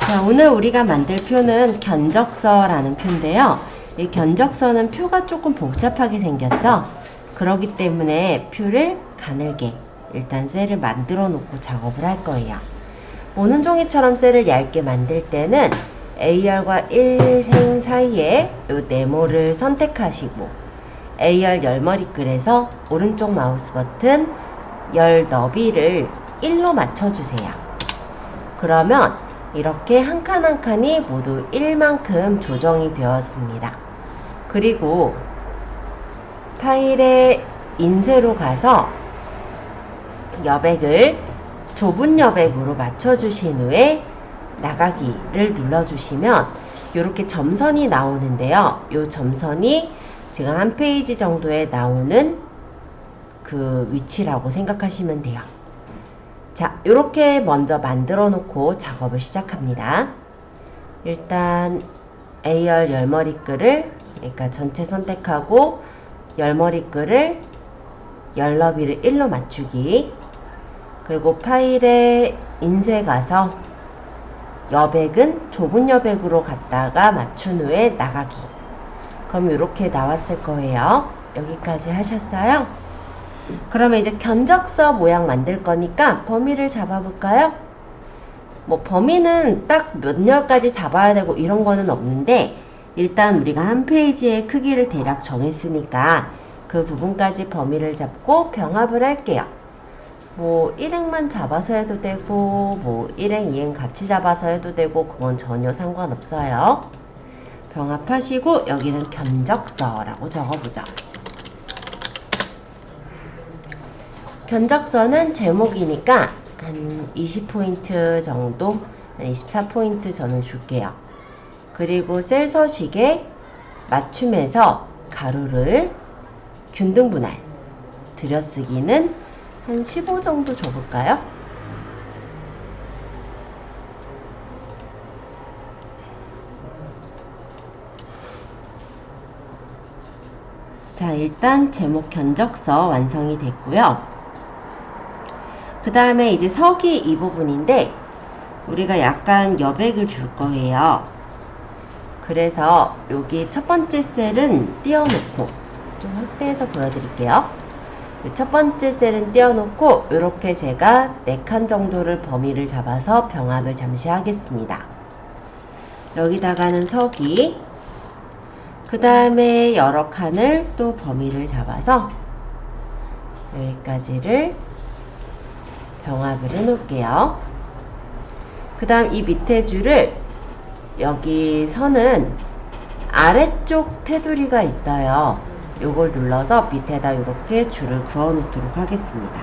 자, 오늘 우리가 만들 표는 견적서라는 표인데요. 이 견적서는 표가 조금 복잡하게 생겼죠? 그렇기 때문에 표를 가늘게 일단 셀을 만들어 놓고 작업을 할 거예요. 오는 종이처럼 셀을 얇게 만들 때는 A열과 1행 사이에 이 네모를 선택하시고 A열 열머리글에서 오른쪽 마우스 버튼 열 너비를 1로 맞춰주세요. 그러면 이렇게 한 칸 한 칸이 모두 1만큼 조정이 되었습니다. 그리고 파일의 인쇄로 가서 여백을 좁은 여백으로 맞춰주신 후에 나가기를 눌러주시면 이렇게 점선이 나오는데요. 이 점선이 지금 한 페이지 정도에 나오는 그 위치라고 생각하시면 돼요. 자, 이렇게 먼저 만들어 놓고 작업을 시작합니다. 일단 A열 열머리글을, 그러니까 전체 선택하고 열머리글을 열너비를 1로 맞추기, 그리고 파일에 인쇄 가서 여백은 좁은 여백으로 갔다가 맞춘 후에 나가기. 그럼 이렇게 나왔을 거예요. 여기까지 하셨어요? 그러면 이제 견적서 모양 만들 거니까 범위를 잡아볼까요? 뭐 범위는 딱 몇 열까지 잡아야 되고 이런 거는 없는데, 일단 우리가 한 페이지의 크기를 대략 정했으니까 그 부분까지 범위를 잡고 병합을 할게요. 뭐 1행만 잡아서 해도 되고 뭐 1행, 2행 같이 잡아서 해도 되고 그건 전혀 상관없어요. 병합하시고 여기는 견적서라고 적어보죠. 견적서는 제목이니까 한 20포인트 정도, 24포인트 저는 줄게요. 그리고 셀 서식에 맞춤해서 가로를 균등분할, 들여쓰기는 한 15 정도 줘볼까요? 자, 일단 제목 견적서 완성이 됐고요. 그 다음에 이제 서기 이 부분인데 우리가 약간 여백을 줄 거예요. 그래서 여기 첫 번째 셀은 띄워놓고, 좀 확대해서 보여드릴게요. 첫 번째 셀은 띄워놓고 이렇게 제가 4칸 정도를 범위를 잡아서 병합을 잠시 하겠습니다. 여기다가는 서기, 그 다음에 여러 칸을 또 범위를 잡아서 여기까지를 병합을 해 놓을게요. 그 다음 이 밑에 줄을, 여기 선은 아래쪽 테두리가 있어요. 요걸 눌러서 밑에다 이렇게 줄을 그어 놓도록 하겠습니다.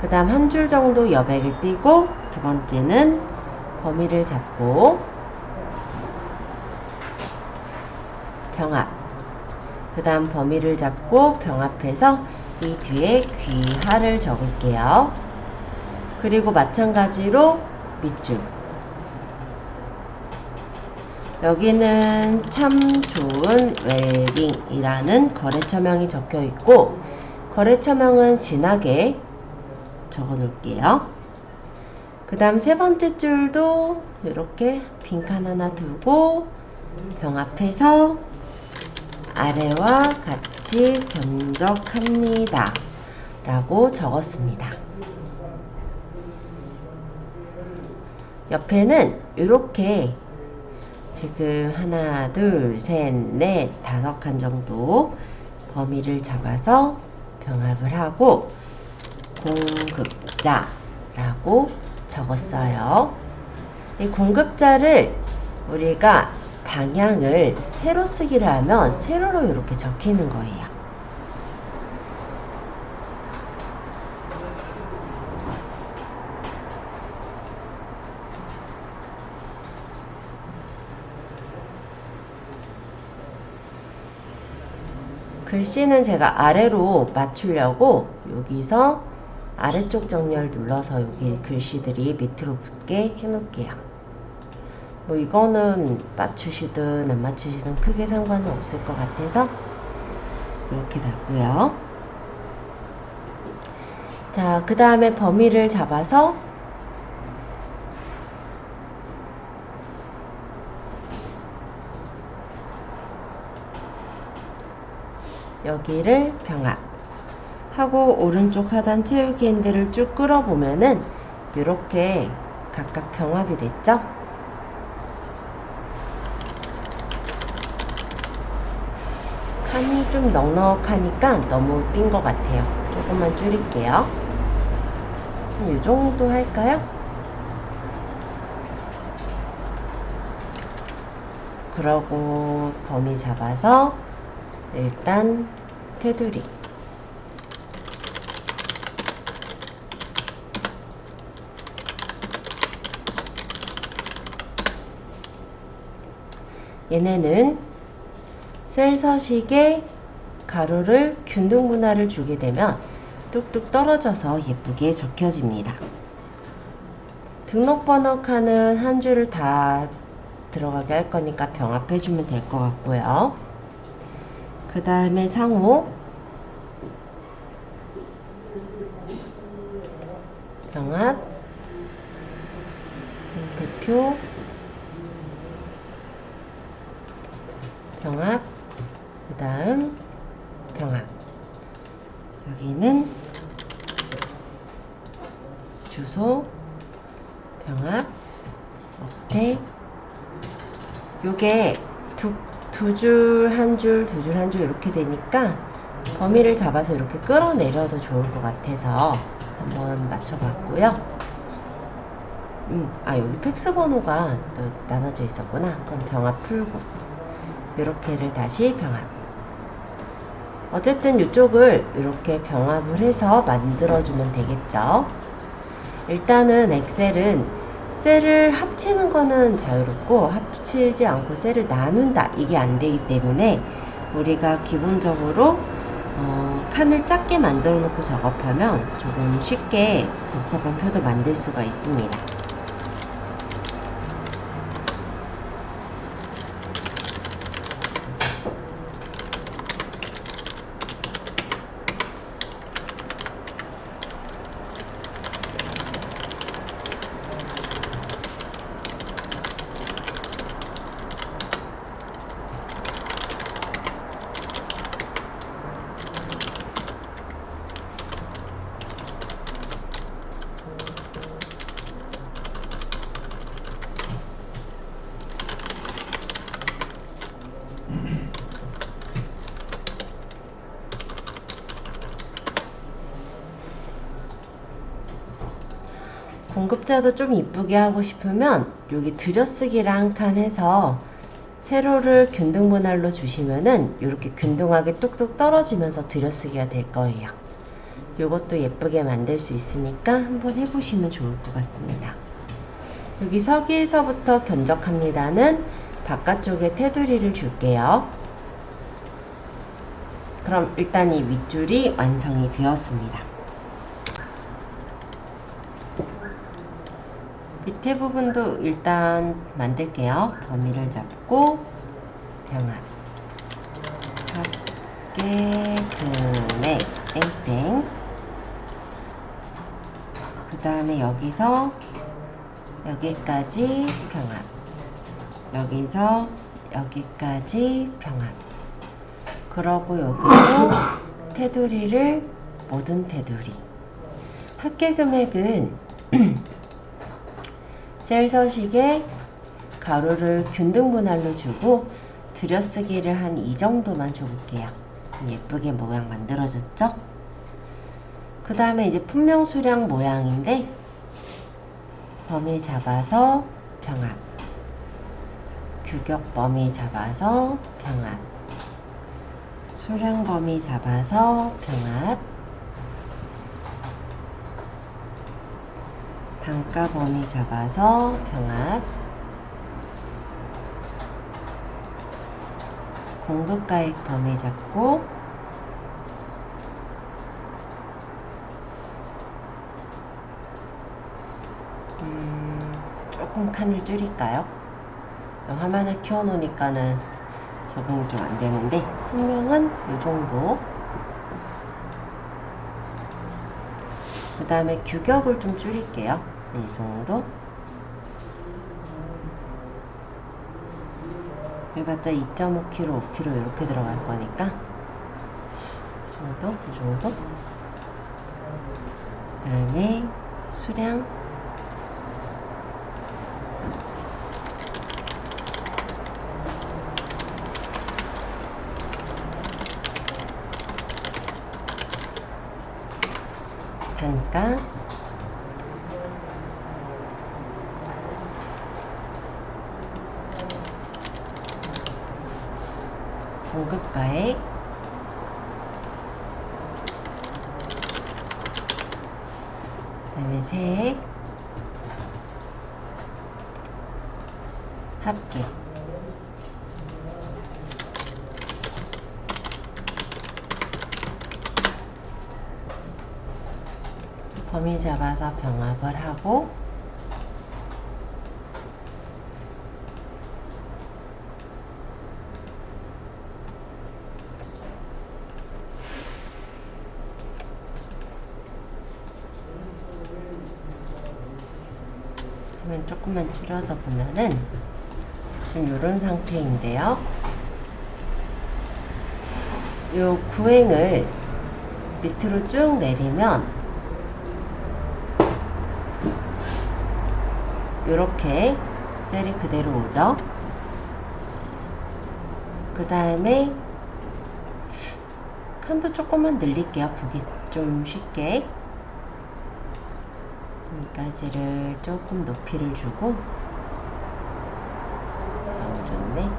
그 다음 한 줄 정도 여백을 띄고 두 번째는 범위를 잡고 병합, 그 다음 범위를 잡고 병합해서 이 뒤에 귀하를 적을게요. 그리고 마찬가지로 밑줄, 여기는 참 좋은 웰빙이라는 거래처명이 적혀 있고 거래처명은 진하게 적어 놓을게요. 그 다음 세 번째 줄도 이렇게 빈칸 하나 두고 병합해서 아래와 같이 견적합니다 라고 적었습니다. 옆에는 이렇게 지금 하나, 둘, 셋, 넷, 5칸 정도 범위를 잡아서 병합을 하고 공급자라고 적었어요. 이 공급자를 우리가 방향을 세로 쓰기를 하면 세로로 이렇게 적히는 거예요. 글씨는 제가 아래로 맞추려고 여기서 아래쪽 정렬 눌러서 여기 글씨들이 밑으로 붙게 해 놓을게요. 뭐 이거는 맞추시든 안 맞추시든 크게 상관은 없을 것 같아서 이렇게 놨고요. 자, 그 다음에 범위를 잡아서 여기를 병합 하고 오른쪽 하단 채우기 핸들을 쭉 끌어보면은 이렇게 각각 병합이 됐죠? 칸이 좀 넉넉하니까 너무 띈 것 같아요. 조금만 줄일게요. 이 정도 할까요? 그러고 범위 잡아서 일단 테두리 얘네는 셀 서식에 가로를 균등 분할을 주게 되면 뚝뚝 떨어져서 예쁘게 적혀집니다. 등록번호 칸은 한 줄을 다 들어가게 할 거니까 병합해 주면 될 것 같고요. 그 다음에 상호 병합 대표 병합 그 다음 병합 여기는 주소 병합 오케이. 요게 두 줄 한 줄 두 줄 한 줄 이렇게 되니까 범위를 잡아서 이렇게 끌어내려도 좋을 것 같아서 한번 맞춰봤고요. 여기 팩스 번호가 또 나눠져 있었구나. 그럼 병합 풀고 이렇게를 다시 병합. 어쨌든 이쪽을 이렇게 병합을 해서 만들어주면 되겠죠. 일단은 엑셀은 셀을 합치는 거는 자유롭고 합치지 않고 셀을 나눈다 이게 안 되기 때문에 우리가 기본적으로 칸을 작게 만들어 놓고 작업하면 조금 쉽게 복잡한 표도 만들 수가 있습니다. 공급자도 좀 이쁘게 하고 싶으면 여기 들여쓰기를 한 칸 해서 세로를 균등 분할로 주시면은 이렇게 균등하게 뚝뚝 떨어지면서 들여쓰기가 될 거예요. 이것도 예쁘게 만들 수 있으니까 한번 해보시면 좋을 것 같습니다. 여기 서기에서부터 견적합니다는 바깥쪽에 테두리를 줄게요. 그럼 일단 이 윗줄이 완성이 되었습니다. 밑에 부분도 일단 만들게요. 범위를 잡고 병합 합계 금액 땡땡 그 다음에 여기서 여기까지 병합 여기서 여기까지 병합 그러고 여기도 테두리를 모든 테두리 합계 금액은 셀 서식에 가로를 균등 분할로 주고 들여쓰기를 한 이 정도만 줘볼게요. 예쁘게 모양 만들어졌죠? 그 다음에 이제 분명 수량 모양인데 범위 잡아서 병합 규격 범위 잡아서 병합 수량 범위 잡아서 병합 단가 범위 잡아서 병합 공급가액 범위 잡고 조금 칸을 줄일까요? 화면을 키워놓으니까는 적응이 좀 안되는데 분명은 이 정도 그 다음에 규격을 좀 줄일게요. 이 정도 해봤자 2.5kg, 5kg 이렇게 들어갈 거니까 정도? 이 정도? 그 다음에 수량 단가 공급가액 그 다음에 세액 합계 범위 잡아서 병합을 하고 그러면 조금만 줄여서 보면은 지금 이런 상태인데요. 요 구행을 밑으로 쭉 내리면 요렇게 셀이 그대로 오죠. 그 다음에 칸도 조금만 늘릴게요. 보기 좀 쉽게. 여기까지를 조금 높이를 주고 너무 좋네.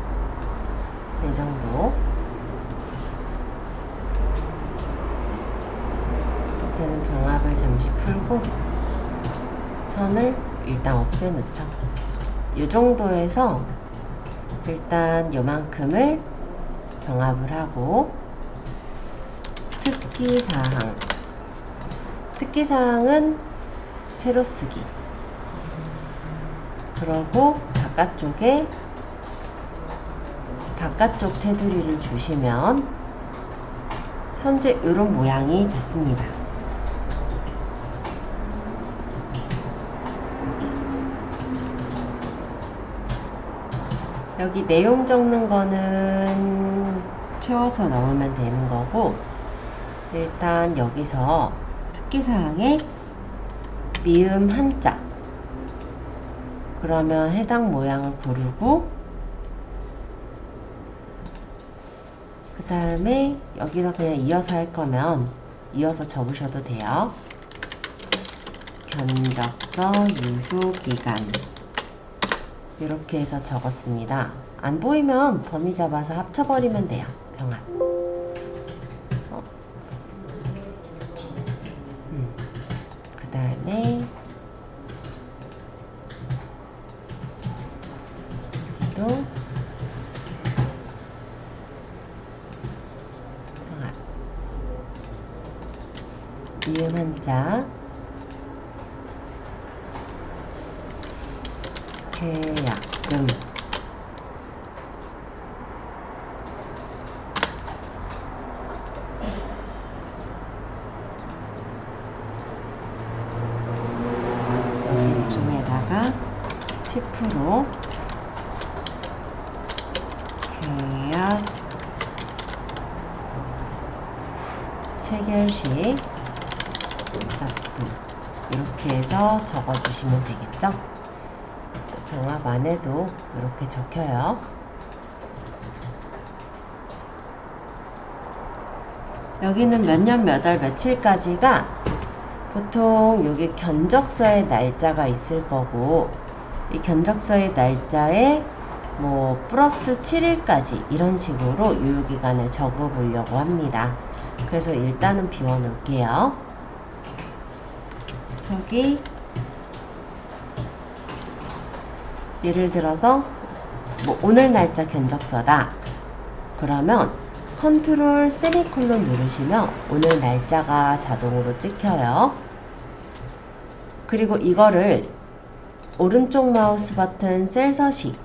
이 정도. 밑에는 병합을 잠시 풀고 선을 일단 없애놓죠. 이 정도에서 일단 요만큼을 병합을 하고 특기사항은 세로 쓰기. 그러고 바깥쪽 테두리를 주시면 현재 이런 모양이 됐습니다. 여기 내용 적는 거는 채워서 넣으면 되는 거고, 일단 여기서 특기사항에 미음 한자, 그러면 해당 모양을 고르고 그 다음에 여기서 그냥 이어서 할 거면 이어서 적으셔도 돼요. 견적서 유효기간 이렇게 해서 적었습니다. 안 보이면 범위 잡아서 합쳐버리면 돼요. 병합. 그 다음에 여기도 병합. 미음 한자 계약금 여기쯤에다가 10% 계약 체결시 납부 이렇게 해서 적어주시면 되겠죠? 병합 안에도 이렇게 적혀요. 여기는 몇 년 몇 월 며칠까지가 보통 여기 견적서에 날짜가 있을 거고, 이 견적서의 날짜에 뭐 플러스 7일까지 이런 식으로 유효기간을 적어 보려고 합니다. 그래서 일단은 비워 놓을게요. 저기 예를 들어서 뭐 오늘 날짜 견적서다. 그러면 컨트롤 세미콜론 누르시면 오늘 날짜가 자동으로 찍혀요. 그리고 이거를 오른쪽 마우스 버튼 셀 서식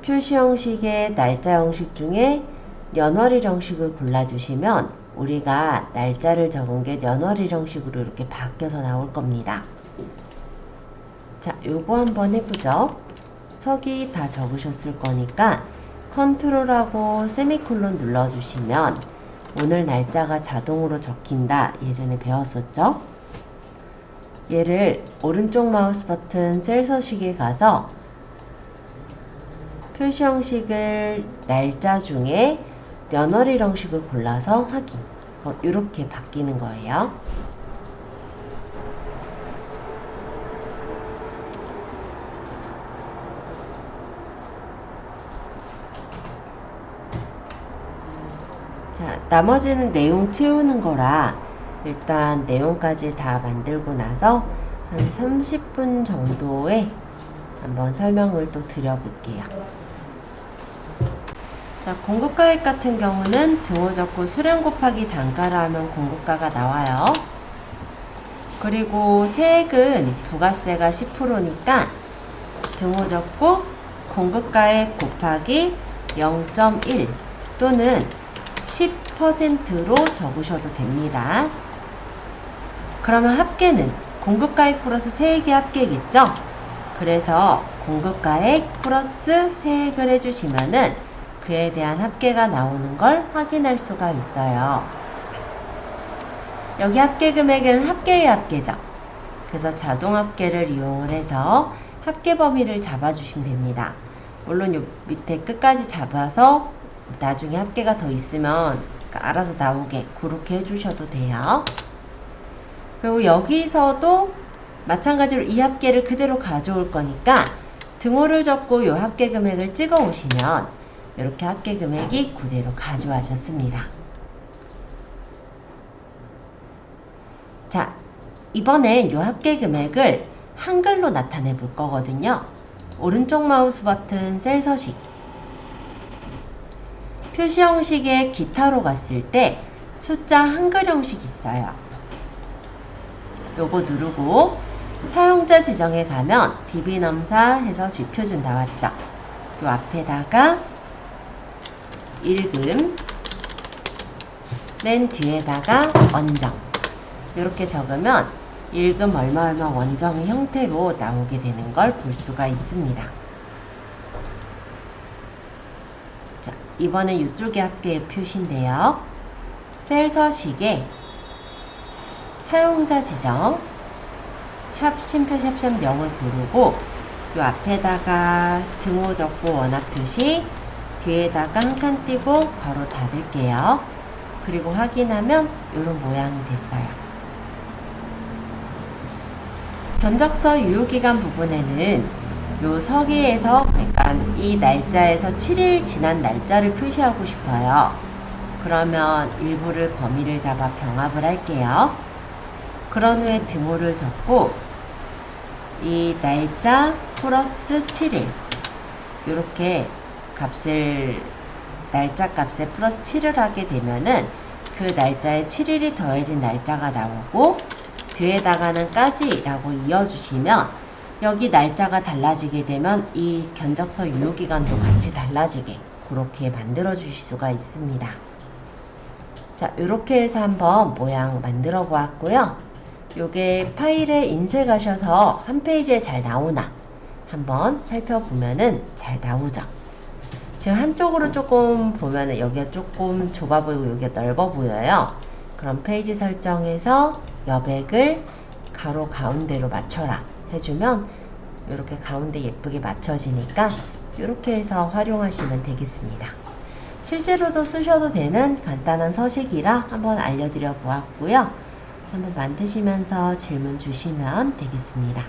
표시 형식의 날짜 형식 중에 년월일 형식을 골라주시면 우리가 날짜를 적은 게 년월일 형식으로 이렇게 바뀌어서 나올 겁니다. 자, 요거 한번 해보죠. 서기 다 적으셨을 거니까 컨트롤하고 세미콜론 눌러주시면 오늘 날짜가 자동으로 적힌다. 예전에 배웠었죠? 얘를 오른쪽 마우스 버튼 셀 서식에 가서 표시 형식을 날짜 중에 연월일 형식을 골라서 확인. 이렇게 바뀌는 거예요. 자, 나머지는 내용 채우는 거라 일단 내용까지 다 만들고 나서 한 30분 정도에 한번 설명을 또 드려볼게요. 자, 공급가액 같은 경우는 등호 적고 수량 곱하기 단가를 하면 공급가가 나와요. 그리고 세액은 부가세가 10%니까 등호 적고 공급가액 곱하기 0.1 또는 10%로 적으셔도 됩니다. 그러면 합계는 공급가액 플러스 세액이 합계겠죠? 그래서 공급가액 플러스 세액을 해주시면은 그에 대한 합계가 나오는 걸 확인할 수가 있어요. 여기 합계 금액은 합계의 합계죠. 그래서 자동 합계를 이용을 해서 합계 범위를 잡아주시면 됩니다. 물론 요 밑에 끝까지 잡아서 나중에 합계가 더 있으면 알아서 나오게 그렇게 해주셔도 돼요. 그리고 여기서도 마찬가지로 이 합계를 그대로 가져올 거니까 등호를 적고 요 합계 금액을 찍어 오시면 이렇게 합계 금액이 그대로 가져와졌습니다. 자, 이번엔 요 합계 금액을 한글로 나타내 볼 거거든요. 오른쪽 마우스 버튼 셀 서식 표시 형식의 기타로 갔을 때 숫자 한글 형식 있어요. 요거 누르고 사용자 지정에 가면 DB넘사 해서 쥐표준 나왔죠. 요 앞에다가 읽음 맨 뒤에다가 원정 이렇게 적으면 읽음 얼마 원정의 형태로 나오게 되는 걸 볼 수가 있습니다. 자, 이번엔 이쪽에 합계의 표시인데요. 셀 서식에 사용자 지정 샵 심표 샵샵 0을 부르고 요 앞에다가 등호 적고 원화 표시 뒤에다가 한 칸 띄고 바로 닫을게요. 그리고 확인하면 이런 모양이 됐어요. 견적서 유효기간 부분에는 요 서기에서 그러니까 이 날짜에서 7일 지난 날짜를 표시하고 싶어요. 그러면 일부를 범위를 잡아 병합을 할게요. 그런 후에 등호를 적고 이 날짜 플러스 7일 이렇게 값을 날짜 값에 플러스 7을 하게 되면은 그 날짜에 7일이 더해진 날짜가 나오고 뒤에다가는 까지라고 이어주시면 여기 날짜가 달라지게 되면 이 견적서 유효기간도 같이 달라지게 그렇게 만들어 주실 수가 있습니다. 자, 이렇게 해서 한번 모양 만들어 보았고요. 요게 파일에 인쇄하셔서 한 페이지에 잘 나오나 한번 살펴보면은 잘 나오죠. 지금 한쪽으로 조금 보면은 여기가 조금 좁아 보이고 여기가 넓어 보여요. 그럼 페이지 설정에서 여백을 가로 가운데로 맞춰라 해주면 이렇게 가운데 예쁘게 맞춰지니까 이렇게 해서 활용하시면 되겠습니다. 실제로도 쓰셔도 되는 간단한 서식이라 한번 알려드려 보았고요. 한번 만드시면서 질문 주시면 되겠습니다.